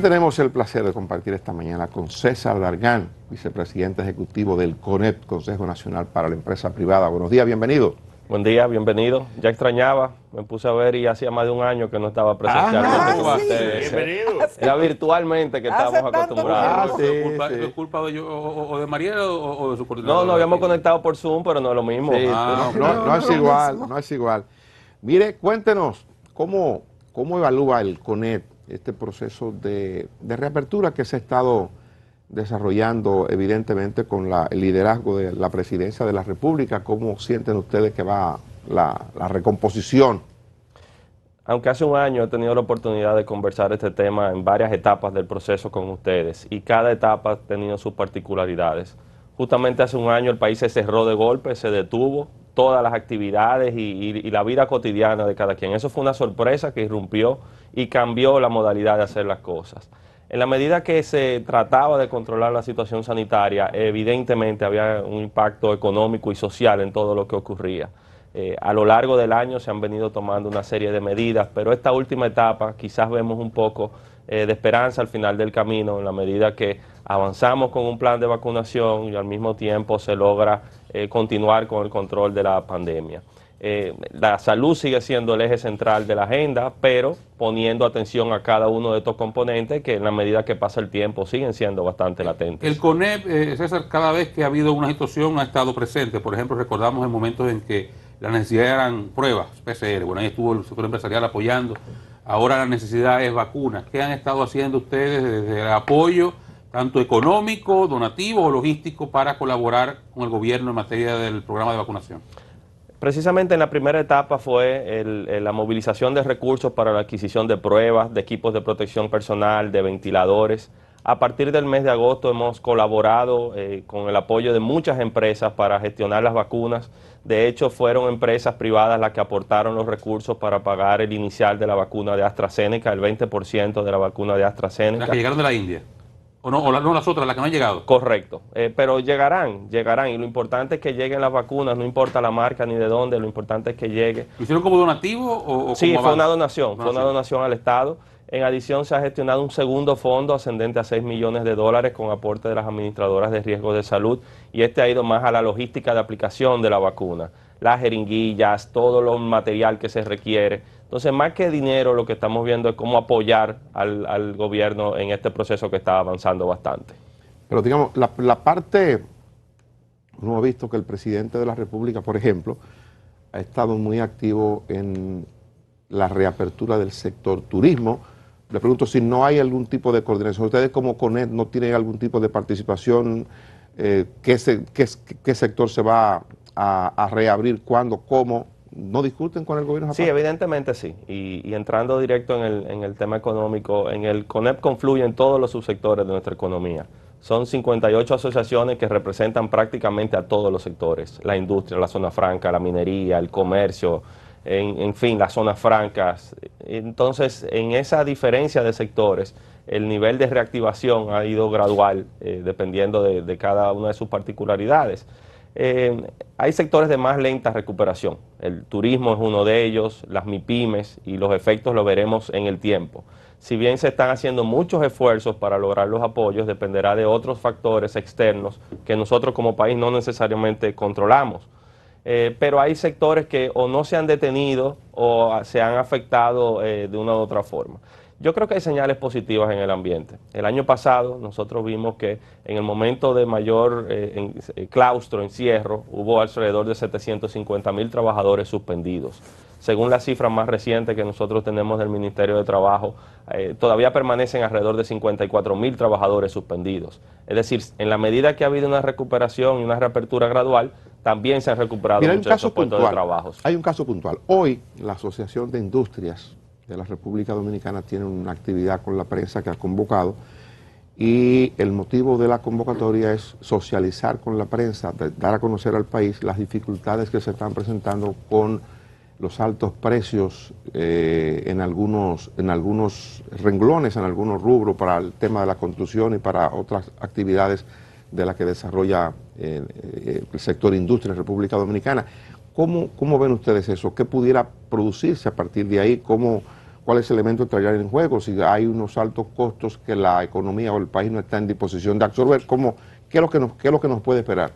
Tenemos el placer de compartir esta mañana con César Dargan, vicepresidente ejecutivo del CONEP, Consejo Nacional para la Empresa Privada. Buenos días, bienvenido. Buen día, bienvenido. Ya extrañaba, me puse a ver y hacía más de un año que no estaba presencialmente con ustedes. Bienvenido. Era virtualmente que estábamos acostumbrados. ¿Es culpa de yo, o de Mariel o de su coordinador? No, nos habíamos conectado por Zoom, pero no es lo mismo. Sí, no es igual, no es igual. Mire, cuéntenos, ¿cómo evalúa el CONEP este proceso de reapertura que se ha estado desarrollando evidentemente con el liderazgo de la presidencia de la República? ¿Cómo sienten ustedes que va la recomposición? Aunque hace un año he tenido la oportunidad de conversar este tema en varias etapas del proceso con ustedes y cada etapa ha tenido sus particularidades. Justamente hace un año el país se cerró de golpe, se detuvo todas las actividades y la vida cotidiana de cada quien. Eso fue una sorpresa que irrumpió y cambió la modalidad de hacer las cosas. En la medida que se trataba de controlar la situación sanitaria, evidentemente había un impacto económico y social en todo lo que ocurría. A lo largo del año se han venido tomando una serie de medidas, pero esta última etapa quizás vemos un poco de esperanza al final del camino, en la medida que avanzamos con un plan de vacunación y al mismo tiempo se logra continuar con el control de la pandemia. La salud sigue siendo el eje central de la agenda, pero poniendo atención a cada uno de estos componentes que en la medida que pasa el tiempo siguen siendo bastante latentes. El CONEP, César, cada vez que ha habido una situación ha estado presente. Por ejemplo, recordamos en momentos en que la necesidad eran pruebas, PCR. Bueno, ahí estuvo el sector empresarial apoyando. Ahora la necesidad es vacunas. ¿Qué han estado haciendo ustedes desde el apoyo, tanto económico, donativo o logístico, para colaborar con el gobierno en materia del programa de vacunación? Precisamente en la primera etapa fue la movilización de recursos para la adquisición de pruebas, de equipos de protección personal, de ventiladores. A partir del mes de agosto hemos colaborado con el apoyo de muchas empresas para gestionar las vacunas. De hecho, fueron empresas privadas las que aportaron los recursos para pagar el inicial de la vacuna de AstraZeneca, el 20% de la vacuna de AstraZeneca. Las que llegaron de la India. O no las otras, las que no han llegado. Correcto, pero llegarán, y lo importante es que lleguen las vacunas, no importa la marca ni de dónde, lo importante es que llegue. ¿Lo hicieron como donativo o sí, como fue una avance? donación, fue una donación al Estado. En adición se ha gestionado un segundo fondo ascendente a $6 millones con aporte de las administradoras de riesgo de salud y este ha ido más a la logística de aplicación de la vacuna, las jeringuillas, todo lo material que se requiere. Entonces, más que dinero, lo que estamos viendo es cómo apoyar al gobierno en este proceso que está avanzando bastante. Pero digamos, la parte, uno ha visto que el presidente de la República, por ejemplo, ha estado muy activo en la reapertura del sector turismo. Le pregunto si no hay algún tipo de coordinación. Ustedes como CONEP no tienen algún tipo de participación, ¿qué sector se va a reabrir, cuándo, cómo? ¿No discuten con el gobierno? Sí, evidentemente sí. Y entrando directo en el tema económico, en el CONEP confluyen todos los subsectores de nuestra economía. Son 58 asociaciones que representan prácticamente a todos los sectores. La industria, la zona franca, la minería, el comercio, en fin, las zonas francas. Entonces, en esa diferencia de sectores, el nivel de reactivación ha ido gradual, dependiendo de cada una de sus particularidades. Hay sectores de más lenta recuperación, el turismo es uno de ellos, las MIPYMES, y los efectos lo veremos en el tiempo. Si bien se están haciendo muchos esfuerzos para lograr los apoyos, dependerá de otros factores externos que nosotros como país no necesariamente controlamos. Pero hay sectores que o no se han detenido o se han afectado de una u otra forma. Yo creo que hay señales positivas en el ambiente. El año pasado nosotros vimos que en el momento de mayor claustro, encierro, hubo alrededor de 750,000 trabajadores suspendidos. Según las cifras más recientes que nosotros tenemos del Ministerio de Trabajo, todavía permanecen alrededor de 54,000 trabajadores suspendidos. Es decir, en la medida que ha habido una recuperación y una reapertura gradual, también se han recuperado muchos de esos puestos de trabajo. Hay un caso puntual. Hoy la Asociación de Industrias de la República Dominicana tiene una actividad con la prensa que ha convocado y el motivo de la convocatoria es socializar con la prensa, dar a conocer al país las dificultades que se están presentando con los altos precios en algunos renglones, en algunos rubros para el tema de la construcción y para otras actividades de las que desarrolla el sector industria en República Dominicana. ¿Cómo ven ustedes eso? ¿Qué pudiera producirse a partir de ahí? ¿Cómo cuáles elementos entrarían en juego, si hay unos altos costos que la economía o el país no está en disposición de absorber, ¿qué es lo que nos puede esperar?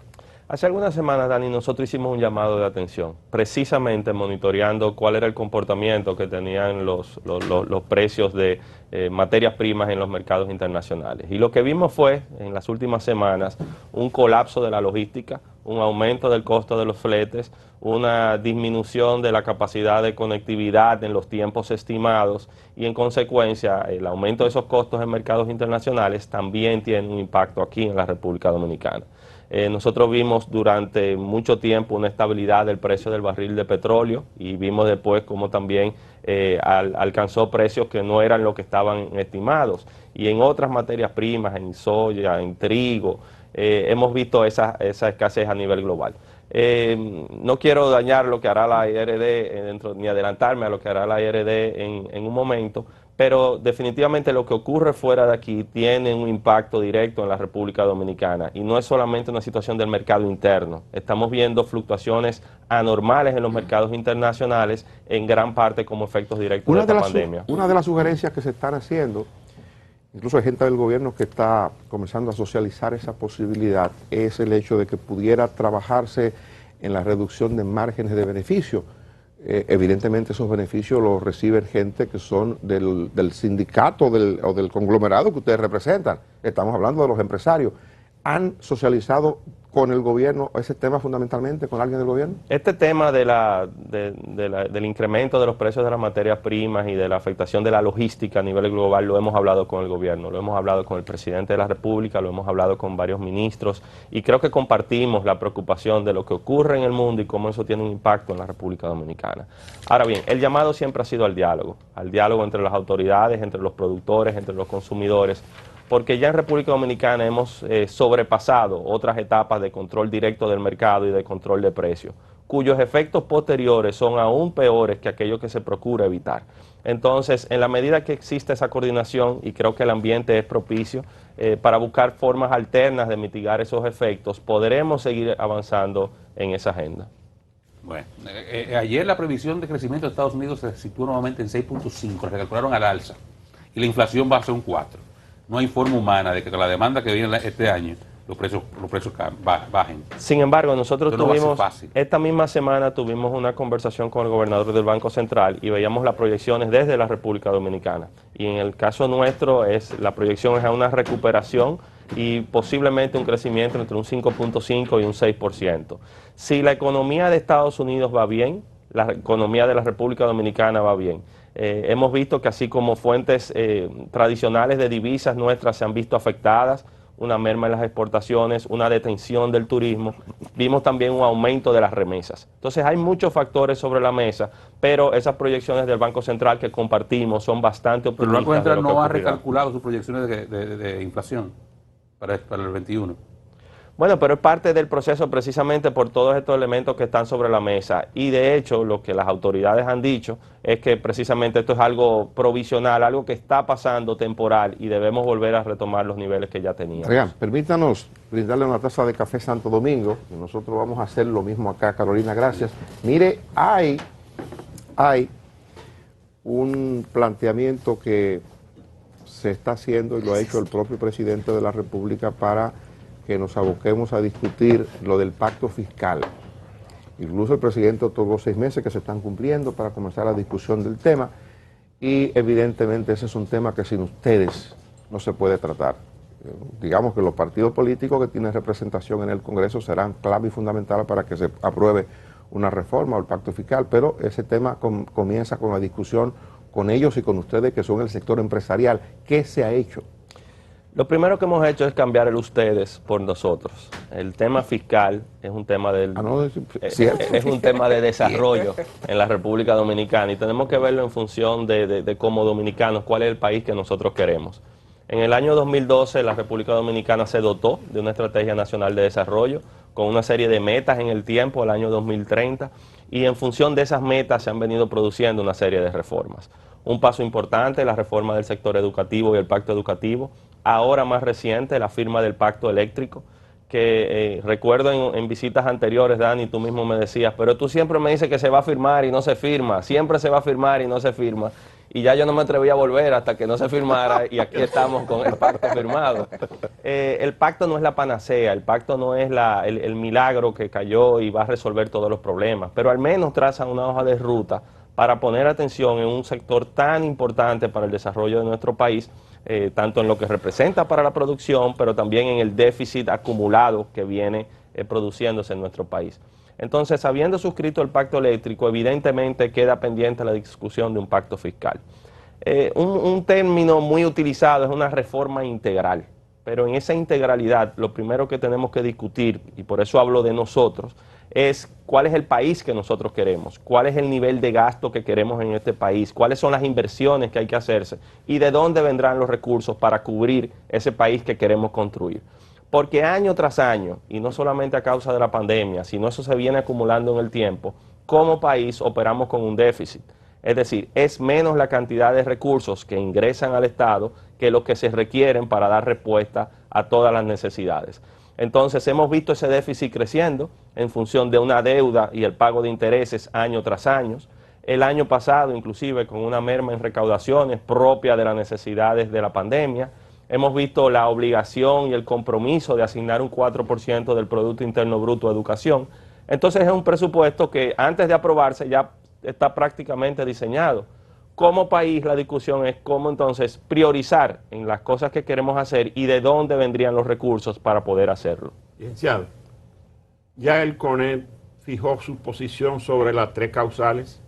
Hace algunas semanas, Dani, nosotros hicimos un llamado de atención, precisamente monitoreando cuál era el comportamiento que tenían los precios de materias primas en los mercados internacionales. Y lo que vimos fue, en las últimas semanas, un colapso de la logística, un aumento del costo de los fletes, una disminución de la capacidad de conectividad en los tiempos estimados y, en consecuencia, el aumento de esos costos en mercados internacionales también tiene un impacto aquí en la República Dominicana. Nosotros vimos durante mucho tiempo una estabilidad del precio del barril de petróleo y vimos después cómo también alcanzó precios que no eran lo que estaban estimados. Y en otras materias primas, en soya, en trigo, hemos visto esa escasez a nivel global. No quiero dañar lo que hará la IRD ni adelantarme a lo que hará la IRD en un momento, pero definitivamente lo que ocurre fuera de aquí tiene un impacto directo en la República Dominicana y no es solamente una situación del mercado interno. Estamos viendo fluctuaciones anormales en los mercados internacionales, en gran parte como efectos directos de esta pandemia. Una de las sugerencias que se están haciendo, incluso hay gente del gobierno que está comenzando a socializar esa posibilidad, es el hecho de que pudiera trabajarse en la reducción de márgenes de beneficio. Evidentemente esos beneficios los reciben gente que son del sindicato o del conglomerado que ustedes representan. Estamos hablando de los empresarios. ¿Han socializado con el gobierno ese tema fundamentalmente, con alguien del gobierno? Este tema del incremento de los precios de las materias primas y de la afectación de la logística a nivel global lo hemos hablado con el gobierno, lo hemos hablado con el presidente de la República, lo hemos hablado con varios ministros y creo que compartimos la preocupación de lo que ocurre en el mundo y cómo eso tiene un impacto en la República Dominicana. Ahora bien, el llamado siempre ha sido al diálogo entre las autoridades, entre los productores, entre los consumidores, porque ya en República Dominicana hemos sobrepasado otras etapas de control directo del mercado y de control de precios, cuyos efectos posteriores son aún peores que aquellos que se procura evitar. Entonces, en la medida que existe esa coordinación, y creo que el ambiente es propicio para buscar formas alternas de mitigar esos efectos, podremos seguir avanzando en esa agenda. Bueno, ayer la previsión de crecimiento de Estados Unidos se situó nuevamente en 6.5, la recalcularon al alza, y la inflación va a ser un 4. No hay forma humana de que con la demanda que viene este año los precios bajen. Sin embargo, nosotros tuvimos, esta misma semana tuvimos una conversación con el gobernador del Banco Central y veíamos las proyecciones desde la República Dominicana. Y en el caso nuestro, la proyección es a una recuperación y posiblemente un crecimiento entre un 5.5 y un 6%. Si la economía de Estados Unidos va bien, la economía de la República Dominicana va bien. Hemos visto que así como fuentes tradicionales de divisas nuestras se han visto afectadas, una merma en las exportaciones, una detención del turismo, vimos también un aumento de las remesas. Entonces hay muchos factores sobre la mesa, pero esas proyecciones del Banco Central que compartimos son bastante optimistas. Pero el Banco Central no ha recalculado sus proyecciones de inflación para el 21. Bueno, pero es parte del proceso precisamente por todos estos elementos que están sobre la mesa y de hecho lo que las autoridades han dicho es que precisamente esto es algo provisional, algo que está pasando temporal y debemos volver a retomar los niveles que ya teníamos. Oigan, permítanos brindarle una taza de café Santo Domingo y nosotros vamos a hacer lo mismo acá. Carolina, gracias. Mire, hay un planteamiento que se está haciendo y lo ha hecho el propio presidente de la República para que nos aboquemos a discutir lo del pacto fiscal. Incluso el presidente otorgó 6 meses que se están cumpliendo para comenzar la discusión del tema y evidentemente ese es un tema que sin ustedes no se puede tratar. Digamos que los partidos políticos que tienen representación en el Congreso serán clave y fundamental para que se apruebe una reforma o el pacto fiscal, pero ese tema comienza con la discusión con ellos y con ustedes que son el sector empresarial. ¿Qué se ha hecho? Lo primero que hemos hecho es cambiar el ustedes por nosotros. El tema fiscal es un tema es un tema de desarrollo en la República Dominicana y tenemos que verlo en función de como dominicanos, cuál es el país que nosotros queremos. En el año 2012 la República Dominicana se dotó de una estrategia nacional de desarrollo con una serie de metas en el tiempo, el año 2030, y en función de esas metas se han venido produciendo una serie de reformas. Un paso importante, la reforma del sector educativo y el pacto educativo. Ahora más reciente, la firma del pacto eléctrico, que recuerdo en visitas anteriores, Dani, tú mismo me decías, pero tú siempre me dices que se va a firmar y no se firma, siempre se va a firmar y no se firma. y ya yo no me atreví a volver hasta que no se firmara y aquí estamos con el pacto firmado. El pacto no es la panacea, el pacto no es el milagro que cayó y va a resolver todos los problemas, pero al menos traza una hoja de ruta para poner atención en un sector tan importante para el desarrollo de nuestro país, tanto en lo que representa para la producción, pero también en el déficit acumulado que viene produciéndose en nuestro país. Entonces, habiendo suscrito el pacto eléctrico, evidentemente queda pendiente la discusión de un pacto fiscal. Un término muy utilizado es una reforma integral, pero en esa integralidad lo primero que tenemos que discutir, y por eso hablo de nosotros, es cuál es el país que nosotros queremos, cuál es el nivel de gasto que queremos en este país, cuáles son las inversiones que hay que hacerse y de dónde vendrán los recursos para cubrir ese país que queremos construir. Porque año tras año, y no solamente a causa de la pandemia, sino eso se viene acumulando en el tiempo, como país operamos con un déficit. Es decir, es menos la cantidad de recursos que ingresan al Estado que los que se requieren para dar respuesta a todas las necesidades. Entonces hemos visto ese déficit creciendo en función de una deuda y el pago de intereses año tras año. El año pasado, inclusive, con una merma en recaudaciones propia de las necesidades de la pandemia, hemos visto la obligación y el compromiso de asignar un 4% del Producto Interno Bruto a educación. Entonces es un presupuesto que antes de aprobarse ya está prácticamente diseñado. Como país la discusión es cómo entonces priorizar en las cosas que queremos hacer y de dónde vendrían los recursos para poder hacerlo. Licenciado, ya el CONEP fijó su posición sobre las tres causales.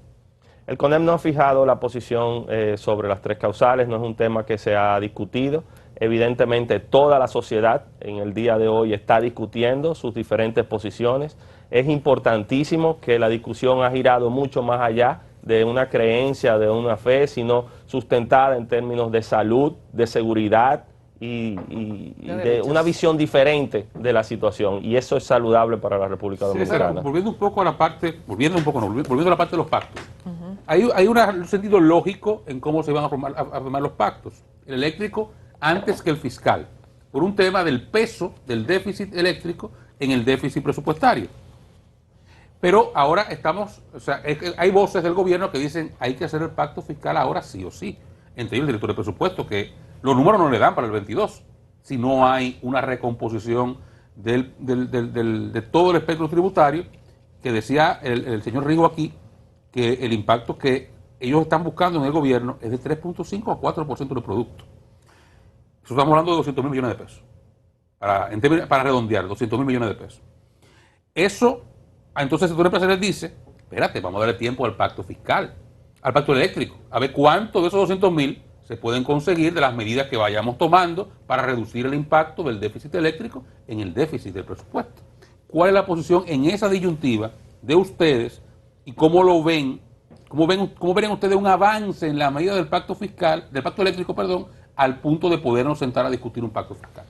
El CONEP no ha fijado la posición sobre las tres causales, no es un tema que se ha discutido. Evidentemente toda la sociedad en el día de hoy está discutiendo sus diferentes posiciones. Es importantísimo que la discusión ha girado mucho más allá de una creencia, de una fe, sino sustentada en términos de salud, de seguridad y de una visión diferente de la situación. Y eso es saludable para la República Dominicana. Volviendo a la parte de los pactos. Hay un sentido lógico en cómo se van a formar los pactos. El eléctrico antes que el fiscal, por un tema del peso del déficit eléctrico en el déficit presupuestario. Pero ahora hay voces del gobierno que dicen hay que hacer el pacto fiscal ahora sí o sí. Entre ellos el director de presupuesto, que los números no le dan para el 22, si no hay una recomposición de todo el espectro tributario, que decía el señor Rigo aquí, que el impacto que ellos están buscando en el gobierno es de 3.5 a 4% del producto. Eso estamos hablando de 200 mil millones de pesos. Para redondear, 200 mil millones de pesos. Eso, entonces el sector empresarial dice, espérate, vamos a darle tiempo al pacto fiscal, al pacto eléctrico, a ver cuánto de esos 200 mil se pueden conseguir de las medidas que vayamos tomando para reducir el impacto del déficit eléctrico en el déficit del presupuesto. ¿Cuál es la posición en esa disyuntiva de ustedes y cómo lo ven? ¿Cómo ven ustedes un avance en la medida del pacto fiscal, del pacto eléctrico, perdón, al punto de podernos sentar a discutir un pacto fiscal?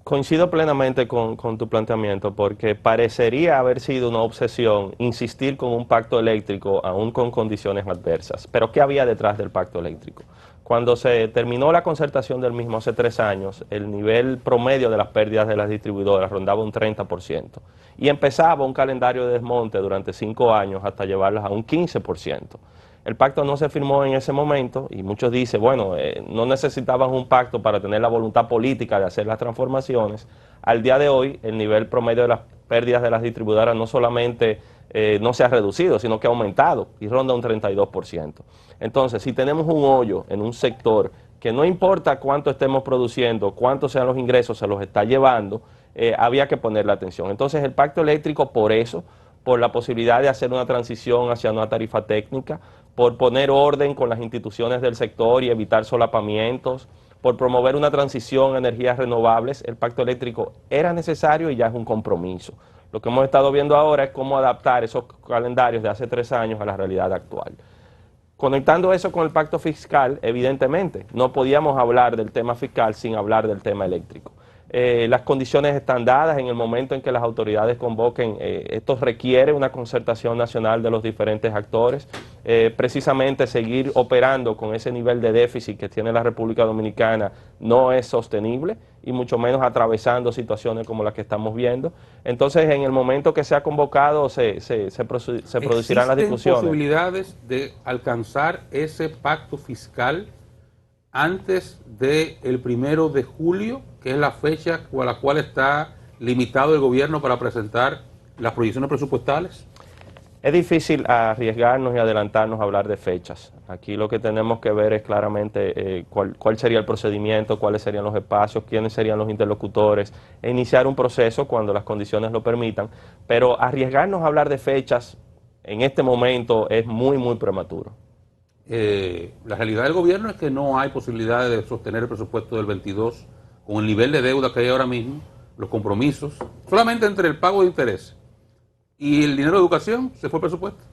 Coincido plenamente con tu planteamiento, porque parecería haber sido una obsesión insistir con un pacto eléctrico aún con condiciones adversas. Pero ¿qué había detrás del pacto eléctrico? Cuando se terminó la concertación del mismo hace 3 años, el nivel promedio de las pérdidas de las distribuidoras rondaba un 30%. Y empezaba un calendario de desmonte durante 5 años hasta llevarlas a un 15%. El pacto no se firmó en ese momento y muchos dicen, bueno, no necesitaban un pacto para tener la voluntad política de hacer las transformaciones. Al día de hoy, el nivel promedio de las pérdidas de las distribuidoras no solamente no se ha reducido, sino que ha aumentado y ronda un 32%. Entonces, si tenemos un hoyo en un sector que no importa cuánto estemos produciendo, cuántos sean los ingresos, se los está llevando, había que ponerle atención. Entonces, el pacto eléctrico, por eso, por la posibilidad de hacer una transición hacia una tarifa técnica, por poner orden con las instituciones del sector y evitar solapamientos, por promover una transición a energías renovables, el pacto eléctrico era necesario y ya es un compromiso. Lo que hemos estado viendo ahora es cómo adaptar esos calendarios de hace 3 años a la realidad actual. Conectando eso con el pacto fiscal, evidentemente, no podíamos hablar del tema fiscal sin hablar del tema eléctrico. Las condiciones están dadas en el momento en que las autoridades convoquen. Esto requiere una concertación nacional de los diferentes actores. Precisamente seguir operando con ese nivel de déficit que tiene la República Dominicana no es sostenible, y mucho menos atravesando situaciones como las que estamos viendo. Entonces, en el momento que sea convocado, se producirán las discusiones. ¿Existen posibilidades de alcanzar ese pacto fiscal antes del 1 de julio, que es la fecha a la cual está limitado el gobierno para presentar las proyecciones presupuestales? Es difícil arriesgarnos y adelantarnos a hablar de fechas. Aquí lo que tenemos que ver es claramente cuál sería el procedimiento, cuáles serían los espacios, quiénes serían los interlocutores, e iniciar un proceso cuando las condiciones lo permitan. Pero arriesgarnos a hablar de fechas en este momento es muy, muy prematuro. La realidad del gobierno es que no hay posibilidad de sostener el presupuesto del 22 con el nivel de deuda que hay ahora mismo, los compromisos, solamente entre el pago de intereses y el dinero de educación se fue el presupuesto.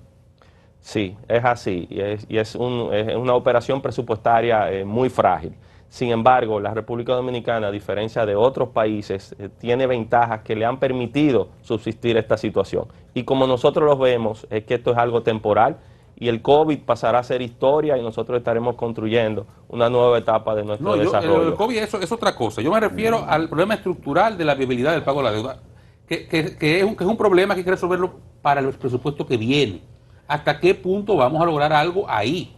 Sí, es así, y es una operación presupuestaria muy frágil. Sin embargo, la República Dominicana, a diferencia de otros países, tiene ventajas que le han permitido subsistir esta situación. Y como nosotros lo vemos, es que esto es algo temporal, y el COVID pasará a ser historia y nosotros estaremos construyendo una nueva etapa de nuestro desarrollo. El COVID es otra cosa. Yo me refiero al problema estructural de la viabilidad del pago de la deuda, que es un problema que hay que resolverlo para el presupuesto que viene. ¿Hasta qué punto vamos a lograr algo ahí?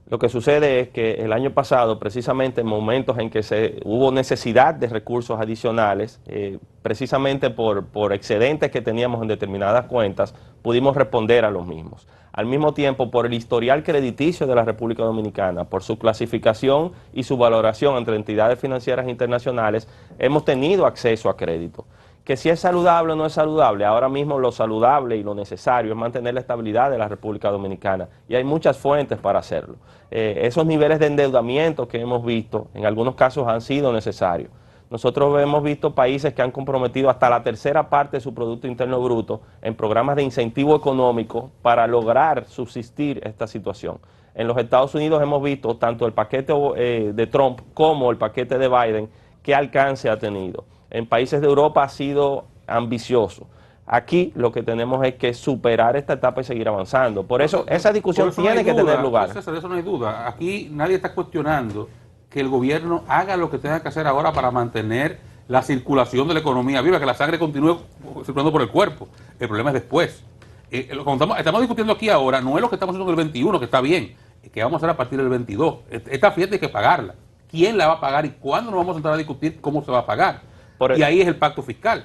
Lo que sucede es que el año pasado, precisamente en momentos en que hubo necesidad de recursos adicionales, precisamente por excedentes que teníamos en determinadas cuentas, pudimos responder a los mismos. Al mismo tiempo, por el historial crediticio de la República Dominicana, por su clasificación y su valoración entre entidades financieras internacionales, hemos tenido acceso a crédito. Que si es saludable o no es saludable, ahora mismo lo saludable y lo necesario es mantener la estabilidad de la República Dominicana, y hay muchas fuentes para hacerlo. Esos niveles de endeudamiento que hemos visto, en algunos casos han sido necesarios. Nosotros hemos visto países que han comprometido hasta la tercera parte de su Producto Interno Bruto en programas de incentivo económico para lograr subsistir esta situación. En los Estados Unidos hemos visto tanto el paquete de Trump como el paquete de Biden qué alcance ha tenido. En países de Europa ha sido ambicioso. Aquí lo que tenemos es que superar esta etapa y seguir avanzando. Por eso esa discusión tiene que tener lugar. César, eso no hay duda. Aquí nadie está cuestionando que el gobierno haga lo que tenga que hacer ahora para mantener la circulación de la economía viva, que la sangre continúe circulando por el cuerpo. El problema es después. Estamos discutiendo aquí ahora, no es lo que estamos haciendo en el 21, que está bien, es que vamos a hacer a partir del 22. Esta fiesta hay que pagarla. ¿Quién la va a pagar y cuándo nos vamos a entrar a discutir cómo se va a pagar? Y ahí es el pacto fiscal.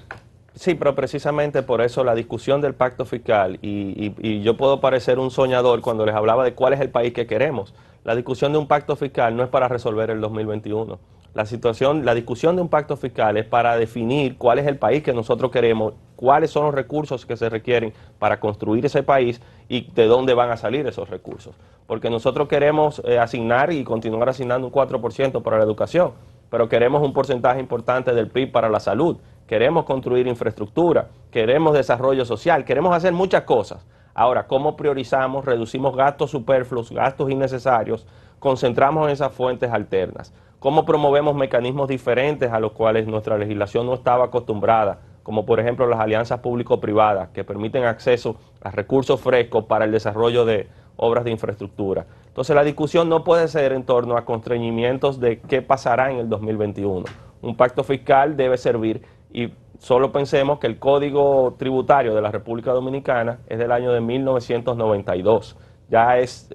Sí, pero precisamente por eso la discusión del pacto fiscal, y yo puedo parecer un soñador cuando les hablaba de cuál es el país que queremos. La discusión de un pacto fiscal no es para resolver el 2021. La discusión de un pacto fiscal es para definir cuál es el país que nosotros queremos, cuáles son los recursos que se requieren para construir ese país y de dónde van a salir esos recursos. Porque nosotros queremos asignar y continuar asignando un 4% para la educación, pero queremos un porcentaje importante del PIB para la salud, queremos construir infraestructura, queremos desarrollo social, queremos hacer muchas cosas. Ahora, ¿cómo priorizamos, reducimos gastos superfluos, gastos innecesarios, concentramos en esas fuentes alternas? ¿Cómo promovemos mecanismos diferentes a los cuales nuestra legislación no estaba acostumbrada, como por ejemplo las alianzas público-privadas, que permiten acceso a recursos frescos para el desarrollo de obras de infraestructura? Entonces la discusión no puede ser en torno a constreñimientos de qué pasará en el 2021. Un pacto fiscal debe servir, y solo pensemos que el Código Tributario de la República Dominicana es del año de 1992. Ya es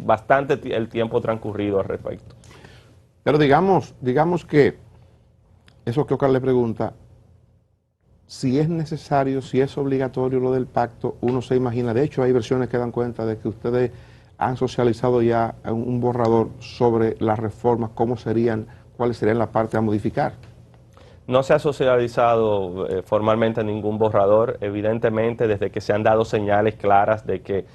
bastante el tiempo transcurrido al respecto. Pero digamos que, eso que Oscar le pregunta, si es necesario, si es obligatorio lo del pacto, uno se imagina, de hecho hay versiones que dan cuenta de que ustedes han socializado ya un borrador sobre las reformas, cuáles serían las partes a modificar. No se ha socializado formalmente ningún borrador. Evidentemente, desde que se han dado señales claras de que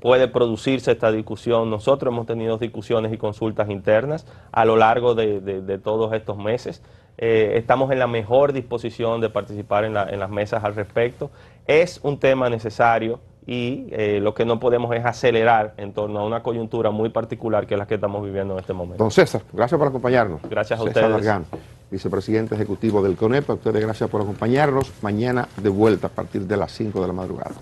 puede producirse esta discusión, nosotros hemos tenido discusiones y consultas internas a lo largo de todos estos meses. Estamos en la mejor disposición de participar en las mesas al respecto. Es un tema necesario y lo que no podemos es acelerar en torno a una coyuntura muy particular que es la que estamos viviendo en este momento. Don César, gracias por acompañarnos. Gracias a César ustedes. Dargan. vicepresidente ejecutivo del CONEP. A ustedes gracias por acompañarnos. Mañana de vuelta a partir de las 5 de la madrugada.